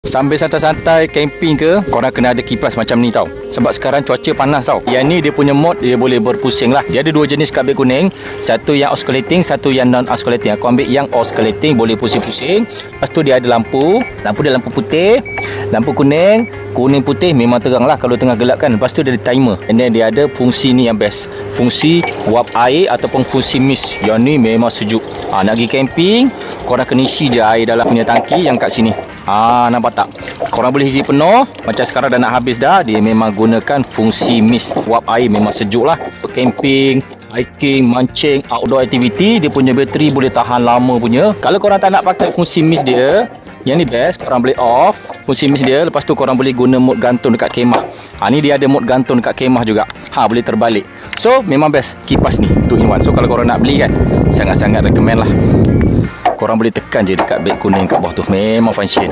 Sambil santai-santai camping ke, korang kena ada kipas macam ni tau. Sebab sekarang cuaca panas tau. Yang ni dia punya mod, dia boleh berpusing lah. Dia ada dua jenis kat beg kuning. Satu yang oscillating, satu yang non-oscillating. Aku ambil yang oscillating, boleh pusing-pusing. Lepas tu dia ada lampu. Lampu dia lampu putih, lampu kuning. Kuning putih memang terang lah kalau tengah gelap kan. Lepas tu dia ada timer. And then dia ada fungsi ni yang best. Fungsi wap air ataupun fungsi mist. Yang ni memang sejuk. Nak pergi camping, korang kena isi je air dalam punya tangki yang kat sini. Nampak tak? Korang boleh isi penuh. Macam sekarang dah nak habis dah. Dia memang gunakan fungsi mist. Wap air memang sejuk lah. Camping, hiking, mancing, outdoor activity, dia punya bateri boleh tahan lama punya. Kalau korang tak nak pakai fungsi mist dia, yang ni best, korang boleh off fungsi mist dia. Lepas tu korang boleh guna mod gantung dekat kemah. Ni dia ada mod gantung dekat kemah juga. Boleh terbalik. So memang best kipas ni 2-in-1. So kalau korang nak beli kan, sangat-sangat recommend lah. Korang boleh tekan je dekat beg kuning kat bawah tu, memang function.